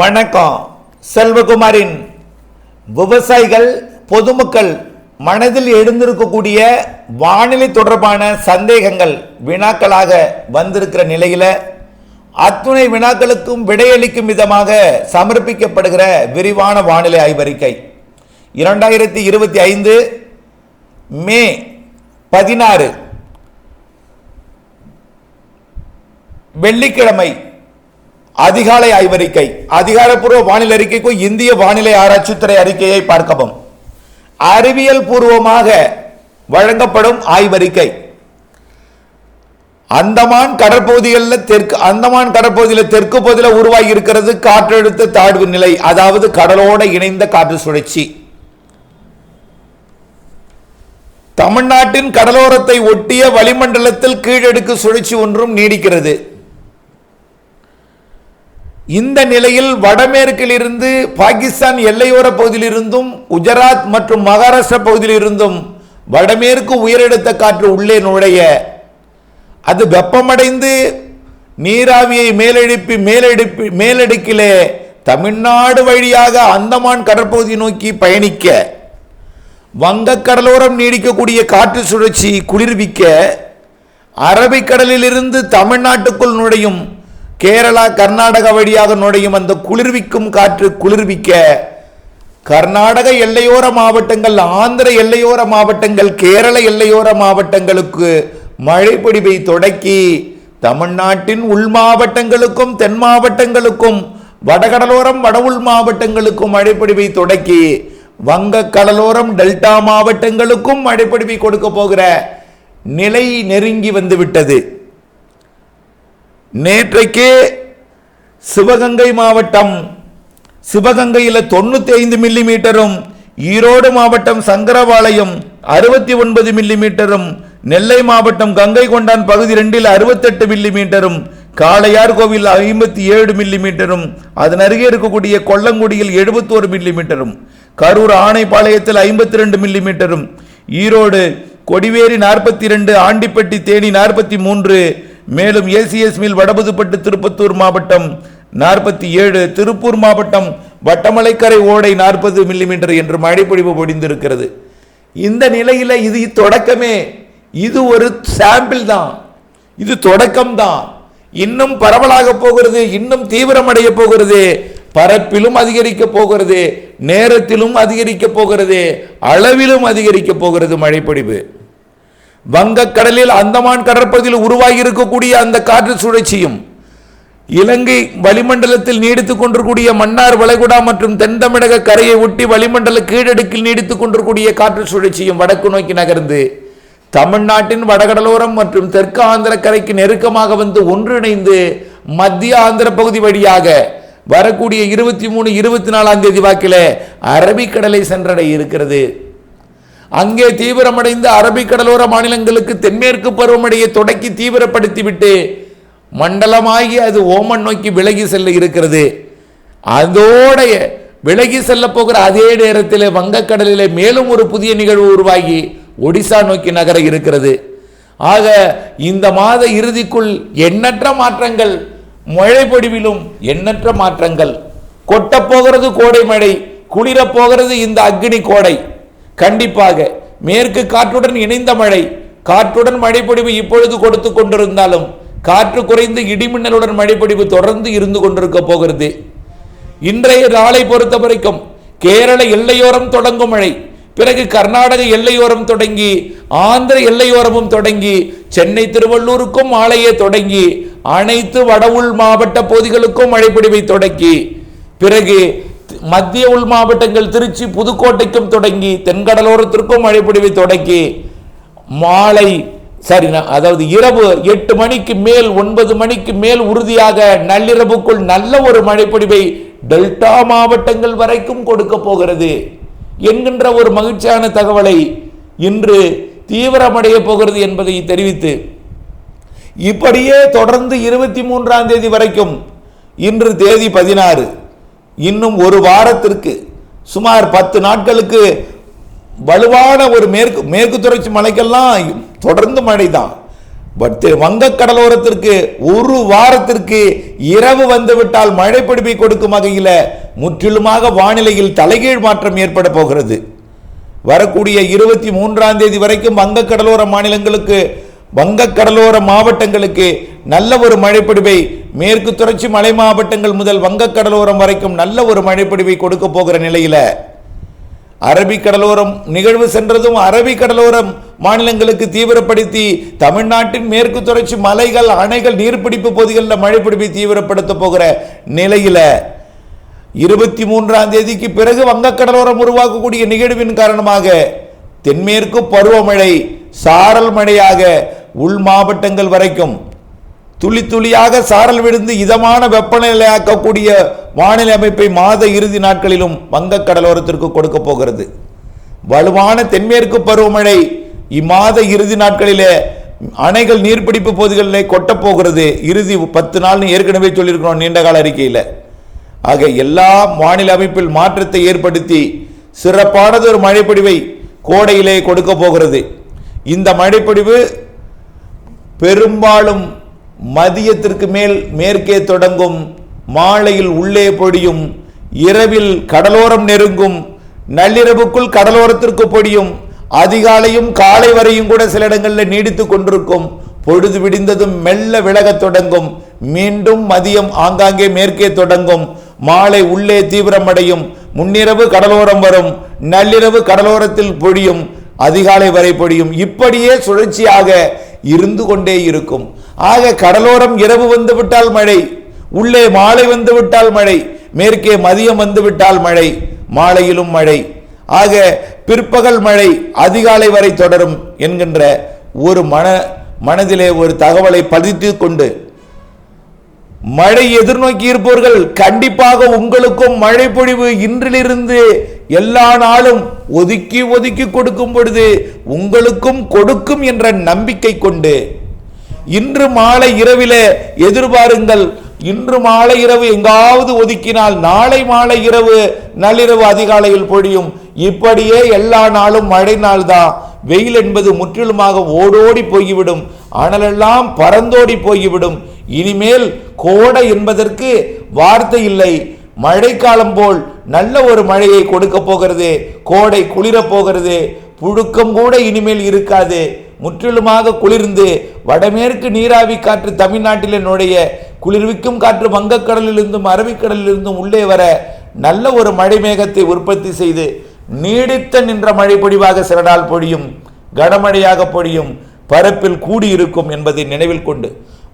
வணக்கம். செல்வகுமாரின் விவசாயிகள் பொதுமக்கள் மனதில் எழுந்திருக்கக்கூடிய வானிலை தொடர்பான சந்தேகங்கள் வினாக்களாக வந்திருக்கிற நிலையில அத்துணை வினாக்களுக்கும் விடையளிக்கும் விதமாக சமர்ப்பிக்கப்படுகிற விரிவான வானிலை ஆய்வறிக்கை 2025 மே 16 வெள்ளிக்கிழமை அதிகாலை ஆய்வறிக்கை. அதிகாரப்பூர்வ வானிலை அறிக்கைக்கும் இந்திய வானிலை ஆராய்ச்சித்துறை அறிக்கையை பார்க்கவும். அறிவியல் பூர்வமாக வழங்கப்படும் ஆய்வறிக்கை. அந்தமான் கடற்பகுதியில் தெற்கு பகுதியில் உருவாகி இருக்கிறது காற்றழுத்த தாழ்வு நிலை, அதாவது கடலோட இணைந்த காற்று சுழற்சி. தமிழ்நாட்டின் கடலோரத்தை ஒட்டிய வளிமண்டலத்தில் கீழடுக்கு சுழற்சி ஒன்றும் நீடிக்கிறது. இந்த நிலையில் வடமேற்கில் இருந்து பாகிஸ்தான் எல்லையோர பகுதியில் இருந்தும் குஜராத் மற்றும் மகாராஷ்டிரா பகுதியில் இருந்தும் வடமேற்கு உயரழுத்த காற்று உள்ளே நுழைய அது வெப்பமடைந்து நீராவியை மேலடுக்கிலே தமிழ்நாடு வழியாக அந்தமான் கடற்பகுதி நோக்கி பயணிக்க வங்கக்கடலோரம் நீடிக்கக்கூடிய காற்று சுழற்சி குளிர்விக்க அரபிக்கடலில் இருந்து தமிழ்நாட்டுக்குள் நுழையும் கேரளா கர்நாடகா வழியாக நுழையும் அந்த குளிர்விக்கும் காற்று குளிர்விக்க கர்நாடக எல்லையோர மாவட்டங்கள், ஆந்திர எல்லையோர மாவட்டங்கள், கேரள எல்லையோர மாவட்டங்களுக்கு மழை பொழிவை தொடக்கி தமிழ்நாட்டின் உள் மாவட்டங்களுக்கும் தென் மாவட்டங்களுக்கும் வடகடலோரம் வட உள் மாவட்டங்களுக்கும் மழை பொழிவை தொடக்கி வங்க கடலோரம் டெல்டா மாவட்டங்களுக்கும் மழை பொழிவை கொடுக்க போகிற நிலை நெருங்கி வந்துவிட்டது. நேற்றைக்கு சிவகங்கை மாவட்டம் சிவகங்கையில் 95 மில்லிமீட்டரும், ஈரோடு மாவட்டம் சங்கரபாளையம் 69 மில்லிமீட்டரும், நெல்லை மாவட்டம் கங்கை கொண்டான் பகுதி 2 68 மில்லிமீட்டரும், காளையார் கோவில் 57 மில்லிமீட்டரும், அதன் அருகே இருக்கக்கூடிய கொல்லங்குடியில் 71 மில்லிமீட்டரும், கரூர் ஆணைப்பாளையத்தில் 52 மில்லிமீட்டரும், ஈரோடு கொடிவேரி 42, ஆண்டிப்பட்டி தேனி 43, மேலும் ஏசிஎஸ் மில் வடபுதுப்பட்டு திருப்பத்தூர் மாவட்டம் 47, திருப்பூர் மாவட்டம் வட்டமலைக்கரை ஓடை 40 மில்லிமீட்டர் என்று மழை பொழிவு பொழிந்திருக்கிறது. இந்த நிலையில் இது தொடக்கமே, இது ஒரு சாம்பிள் தான், இது தொடக்கம் தான். இன்னும் பரவலாக போகிறது, இன்னும் தீவிரமடைய போகிறது, பரப்பிலும் அதிகரிக்க போகிறது, நேரத்திலும் அதிகரிக்க போகிறது, அளவிலும் அதிகரிக்க போகிறது மழை பொழிவு. வங்கக்கடலில் அந்தமான் கடற்பகுதியில் உருவாகி இருக்கக்கூடிய அந்த காற்று சுழற்சியும் இலங்கை வளிமண்டலத்தில் நீடித்துக் கொண்டிருக்கூடிய மன்னார் வளைகுடா மற்றும் தென் தமிழக கரையை ஒட்டி வளிமண்டல கீழடுக்கில் நீடித்துக் கொண்டிருக்கூடிய காற்று சுழற்சியும் வடக்கு நோக்கி நகர்ந்து தமிழ்நாட்டின் வடகடலோரம் மற்றும் தெற்கு ஆந்திர கரைக்கு நெருக்கமாக வந்து ஒன்றிணைந்து மத்திய ஆந்திர பகுதி வழியாக வரக்கூடிய 23, 24 தேதி வாக்கில் அரபிக்கடலை சென்றடைய இருக்கிறது. அங்கே தீவிரமடைந்த அரபிக்கடலோர மாநிலங்களுக்கு தென்மேற்கு பருவமழையை தொடக்கி தீவிரப்படுத்திவிட்டு மண்டலமாகி அது ஓமன் நோக்கி விலகி செல்ல இருக்கிறது. அதோட விலகி செல்ல போகிற அதே நேரத்தில் வங்கக்கடலிலே மேலும் ஒரு புதிய நிகழ்வு உருவாகி ஒடிசா நோக்கி நகர இருக்கிறது. ஆக இந்த மாத இறுதிக்குள் எண்ணற்ற மாற்றங்கள், மழை பொழிவிலும் எண்ணற்ற மாற்றங்கள். கொட்டப்போகிறது கோடை மழை, குளிரப்போகிறது இந்த அக்னி கோடை. கண்டிப்பாக மேற்கு காற்றுடன் இணைந்த மழை, காற்றுடன் மழைப்பொழிவு இப்பொழுது கொடுத்து கொண்டிருந்தாலும் காற்று குறைந்து இடிமின்னலுடன் மழைப்பொழிவு தொடர்ந்து இருந்து கொண்டிருக்க போகிறது. இன்றைய நாளை பொறுத்த வரைக்கும் கேரள எல்லையோரம் தொடங்கும் மழை, பிறகு கர்நாடக எல்லையோரம் தொடங்கி ஆந்திர எல்லையோரமும் தொடங்கி சென்னை திருவள்ளூருக்கும் மாலையே தொடங்கி அனைத்து வட உள் மாவட்ட பகுதிகளுக்கும் மழைப்பொழிவை தொடங்கி பிறகு மத்திய உள் மாவட்டங்கள் திருச்சி புதுக்கோட்டைக்கும் தொடங்கி தென்கடலோரத்திற்கும் மழைப்பொழிவை தொடங்கி மாலை அதாவது இரவு 8 மணிக்கு மேல் 9 மணிக்கு மேல் உறுதியாக நள்ளிரவுக்குள் நல்ல ஒரு மழைப்பொழிவை டெல்டா மாவட்டங்கள் வரைக்கும் கொடுக்க போகிறது என்கின்ற ஒரு மகிழ்ச்சியான தகவலை இன்று தீவிரமடைய போகிறது என்பதை தெரிவித்து இப்படியே தொடர்ந்து 23ஆம் தேதி வரைக்கும், இன்று தேதி 16, இன்னும் ஒரு வாரத்திற்கு சுமார் 10 நாட்களுக்கு வலுவான ஒரு மேற்கு தொடர்ச்சி மலைக்கெல்லாம் தொடர்ந்து மழை தான். வங்கக்கடலோரத்திற்கு ஒரு வாரத்திற்கு இரவு வந்துவிட்டால் மழை பிடிப்பை கொடுக்கும் வகையில் முற்றிலுமாக வானிலையில் தலைகீழ் மாற்றம் ஏற்பட போகிறது. வரக்கூடிய 23ஆம் தேதி வரைக்கும் வங்கக்கடலோர மாநிலங்களுக்கு, வங்கக்கடலோர மாவட்டங்களுக்கு நல்ல ஒரு மழைப்பிடிவை, மேற்கு தொடர்ச்சி மலை மாவட்டங்கள் முதல் வங்கக்கடலோரம் வரைக்கும் நல்ல ஒரு மழைப்பிடிவை கொடுக்க போகிற நிலையில அரபிக்கடலோரம் நிகழ்வு சென்றதும் அரபிக்கடலோரம் மாநிலங்களுக்கு தீவிரப்படுத்தி தமிழ்நாட்டின் மேற்கு தொடர்ச்சி மலைகள், அணைகள், நீர்பிடிப்பு பகுதிகளில் மழைப்பிடிப்பை தீவிரப்படுத்த போகிற நிலையில 23ஆம் தேதிக்கு பிறகு வங்கக்கடலோரம் உருவாக்கக்கூடிய நிகழ்வின் காரணமாக தென்மேற்கு பருவமழை சாரல் மழையாக உள் மாவட்டங்கள் வரைக்கும் துளி துளியாக சாரல் விழுந்து இதமான வெப்பநிலையாக்கக்கூடிய வானிலை அமைப்பை மாத இறுதி நாட்களிலும் வங்கக்கடலோரத்திற்கு கொடுக்க போகிறது. வலுவான தென்மேற்கு பருவமழை இம்மாத இறுதி நாட்களிலே அணைகள் நீர்பிடிப்பு பகுதிகளிலே கொட்டப்போகிறது. இறுதி 10 நாள் ஏற்கனவே சொல்லியிருக்கிறோம் நீண்டகால அறிக்கையில். ஆக எல்லா வானிலை அமைப்பில் மாற்றத்தை ஏற்படுத்தி சிறப்பானது ஒரு மழைப்பொழிவை கோடையிலே கொடுக்க போகிறது. இந்த மழைப்பொழிவு பெரும்பாலும் மதியத்திற்கு மேல் மேற்கே தொடங்கும், மாலையில் உள்ளே பொழியும், இரவில் கடலோரம் நெருங்கும், நள்ளிரவுக்குள் கடலோரத்திற்கு பொழியும், அதிகாலையும் காலை வரையும் கூட சில இடங்களில் நீடித்துக் கொண்டிருக்கும். பொழுது விடிந்ததும் மெல்ல விலகத் தொடங்கும். மீண்டும் மதியம் ஆங்காங்கே மேற்கே தொடங்கும். மாலை உள்ளே தீவிரமடையும். முன்னிரவு கடலோரம் வரும். நள்ளிரவு கடலோரத்தில் பொழியும். அதிகாலை வரை பொழியும். இப்படியே சுழற்சியாக இருந்து கொண்டே இருக்கும். ஆக கடலோரம் இரவு வந்து விட்டால் மழை, உள்ளே மாலை வந்து விட்டால் மழை, மேற்கே மதியம் வந்து விட்டால் மழை, மாலையிலும் மழை. ஆக பிற்பகல் மழை அதிகாலை வரை தொடரும் என்கின்ற ஒரு மனதிலே ஒரு தகவலை பதித்து கொண்டு மழை எதிர்நோக்கி இருப்பவர்கள் கண்டிப்பாக உங்களுக்கும் மழை பொழிவு இன்றிலிருந்து எல்லா நாளும் ஒதுக்கி ஒதுக்கி கொடுக்கும் பொழுது உங்களுக்கும் கொடுக்கும் என்ற நம்பிக்கை கொண்டு இன்று மாலை இரவிலே எதிர்பாருங்கள். இன்று மாலை இரவு எங்காவது ஒதுக்கினால் நாளை மாலை இரவு நள்ளிரவு அதிகாலையில் பொழியும். இப்படியே எல்லா நாளும் மழை நாள் தான். வெயில் என்பது முற்றிலுமாக ஓடோடி போய்விடும். அனலெல்லாம் பறந்தோடி போய்விடும். இனிமேல் கோடை என்பதற்கு வார்த்தை இல்லை. மழைக்காலம் போல் நல்ல ஒரு மழையை கொடுக்க போகிறது. கோடை குளிரப் போகிறது. புழுக்கம் கூட இனிமேல் இருக்காது. முற்றிலுமாக குளிர்ந்து வடமேற்கு நீராவி காற்று தமிழ்நாட்டிலே நுழைய, குளிர்விக்கும் காற்று வங்கக்கடலிலிருந்தும் அரபிக்கடலிலிருந்தும் உள்ளே வர நல்ல ஒரு மழை மேகத்தை உற்பத்தி செய்து நீடித்த நின்ற மழை பொழிவாக சில நாள் பொழியும், கனமழையாக பொழியும், பரப்பில் கூடியிருக்கும் என்பதை நினைவில் கொண்டு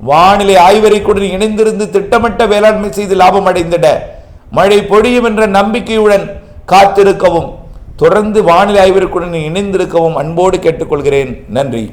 வானிலை ஆய்வறிக்கையுடன் இணைந்திருந்து திட்டமிட்ட வேளாண்மை செய்து லாபம் அடைந்திட மழை பொழியும் என்ற நம்பிக்கையுடன் காத்திருக்கவும், தொடர்ந்து வானிலை ஆய்வறிக்கையுடன் இணைந்திருக்கவும் அன்போடு கேட்டுக்கொள்கிறேன். நன்றி.